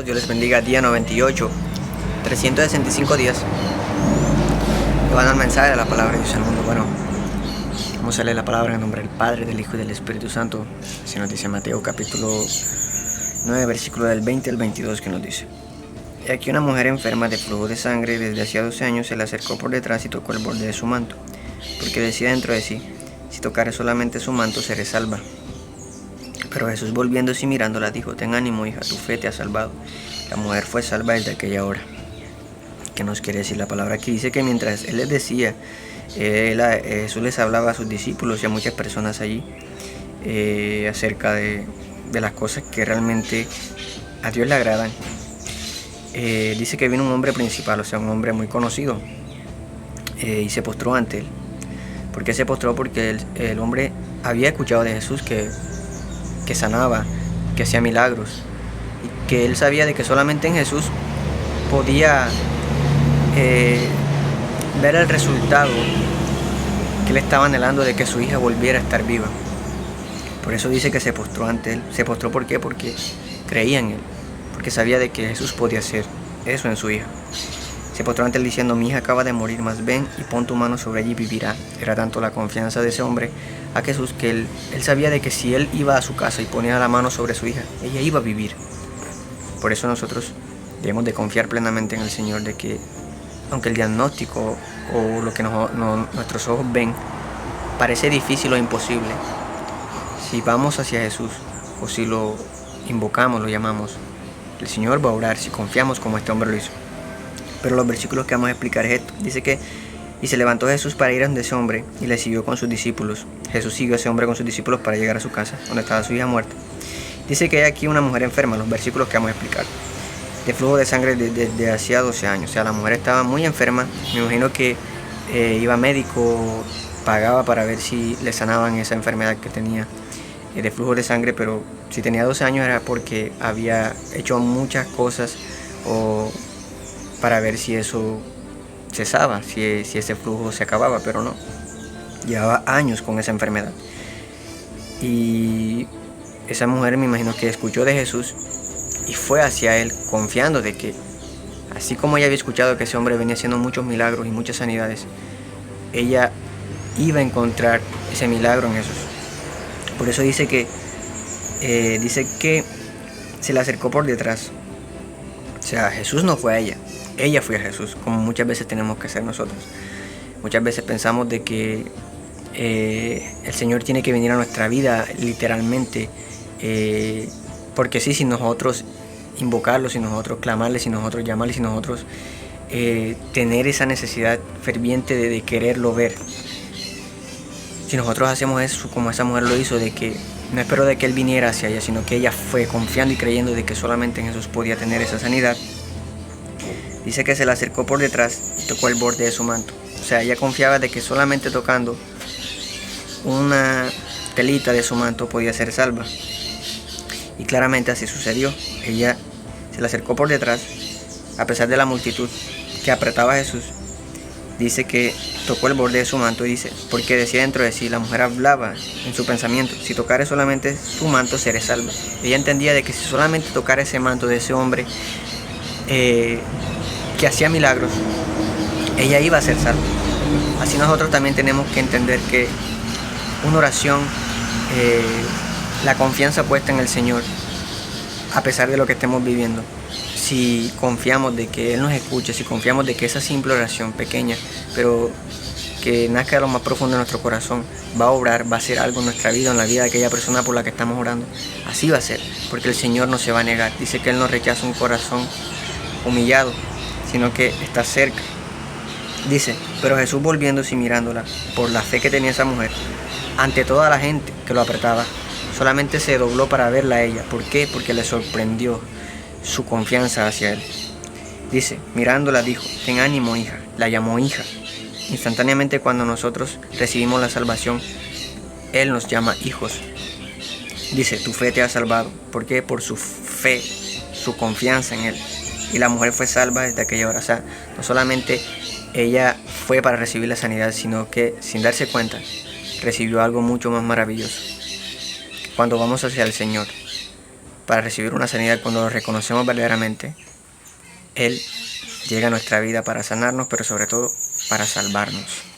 Dios les bendiga. Día 98, 365 días. Llevando el mensaje de la palabra de Dios al mundo. Bueno, vamos a leer la palabra en nombre del Padre, del Hijo y del Espíritu Santo. Así nos dice Mateo capítulo 9, versículo del 20 al 22, que nos dice: Y aquí una mujer enferma de flujo de sangre desde hacía 12 años se le acercó por detrás y tocó el borde de su manto, porque decía dentro de sí: si tocare solamente su manto seré salva. Pero Jesús, volviéndose y mirándola, dijo: ten ánimo, hija, tu fe te ha salvado. La mujer fue salva desde aquella hora. ¿Qué nos quiere decir la palabra aquí? Dice que mientras Él les decía, Jesús les hablaba a sus discípulos y a muchas personas allí acerca de las cosas que realmente a Dios le agradan. Dice que vino un hombre principal, o sea, un hombre muy conocido, y se postró ante Él. ¿Por qué se postró? Porque el hombre había escuchado de Jesús que sanaba, que hacía milagros, y que él sabía de que solamente en Jesús podía ver el resultado que él estaba anhelando, de que su hija volviera a estar viva. Por eso dice que se postró ante él. ¿Se postró por qué? Porque creía en él, porque sabía de que Jesús podía hacer eso en su hija. Se postró ante él diciendo: mi hija acaba de morir, mas ven y pon tu mano sobre ella y vivirá. Era tanto la confianza de ese hombre a Jesús que él sabía de que si él iba a su casa y ponía la mano sobre su hija, ella iba a vivir. Por eso nosotros debemos de confiar plenamente en el Señor, de que aunque el diagnóstico o lo que nuestros ojos ven parece difícil o imposible, si vamos hacia Jesús o si lo invocamos, lo llamamos, el Señor va a obrar si confiamos como este hombre lo hizo. Pero los versículos que vamos a explicar es esto. Dice que: y se levantó Jesús para ir a donde ese hombre, y le siguió con sus discípulos. Jesús siguió a ese hombre con sus discípulos para llegar a su casa, donde estaba su hija muerta. Dice que hay aquí una mujer enferma, los versículos que vamos a explicar, de flujo de sangre desde hacía 12 años. O sea, la mujer estaba muy enferma. Me imagino que iba a médico, pagaba para ver si le sanaban esa enfermedad que tenía de flujo de sangre, pero si tenía 12 años era porque había hecho muchas cosas o para ver si eso cesaba, si ese flujo se acababa, pero no. Llevaba años con esa enfermedad. Y esa mujer, me imagino que escuchó de Jesús y fue hacia él confiando de que, así como ella había escuchado que ese hombre venía haciendo muchos milagros y muchas sanidades, ella iba a encontrar ese milagro en Jesús. Por eso dice que se le acercó por detrás. O sea, Jesús no fue a ella fue a Jesús, como muchas veces tenemos que hacer nosotros. Muchas veces pensamos de que el Señor tiene que venir a nuestra vida literalmente, porque sí, si nosotros invocarlo, si nosotros clamarle, si nosotros llamarle, si nosotros tener esa necesidad ferviente de quererlo ver. Si nosotros hacemos eso como esa mujer lo hizo, de que no esperó de que Él viniera hacia ella, sino que ella fue confiando y creyendo de que solamente en Jesús podía tener esa sanidad. Dice que se le acercó por detrás y tocó el borde de su manto. O sea, ella confiaba de que solamente tocando una telita de su manto podía ser salva. Y claramente así sucedió. Ella se le acercó por detrás, a pesar de la multitud que apretaba a Jesús. Dice que tocó el borde de su manto y dice, porque decía dentro de sí, la mujer hablaba en su pensamiento: si tocare solamente su manto seré salva. Ella entendía de que si solamente tocara ese manto de ese hombre que hacía milagros, ella iba a ser salva. Así nosotros también tenemos que entender que una oración, la confianza puesta en el Señor, a pesar de lo que estemos viviendo, si confiamos de que Él nos escuche, si confiamos de que esa simple oración pequeña, pero que nazca de lo más profundo de nuestro corazón, va a obrar, va a hacer algo en nuestra vida, en la vida de aquella persona por la que estamos orando, así va a ser, porque el Señor no se va a negar. Dice que Él no rechaza un corazón humillado, sino que está cerca. Dice: pero Jesús, volviéndose y mirándola, por la fe que tenía esa mujer, ante toda la gente que lo apretaba, solamente se dobló para verla a ella. ¿Por qué? Porque le sorprendió su confianza hacia Él. Dice, mirándola dijo: ten ánimo, hija. La llamó hija. Instantáneamente, cuando nosotros recibimos la salvación, Él nos llama hijos. Dice: tu fe te ha salvado. ¿Por qué? Por su fe, su confianza en Él. Y la mujer fue salva desde aquella hora. O sea, no solamente ella fue para recibir la sanidad, sino que sin darse cuenta recibió algo mucho más maravilloso. Cuando vamos hacia el Señor, para recibir una sanidad, cuando lo reconocemos verdaderamente, Él llega a nuestra vida para sanarnos, pero sobre todo para salvarnos.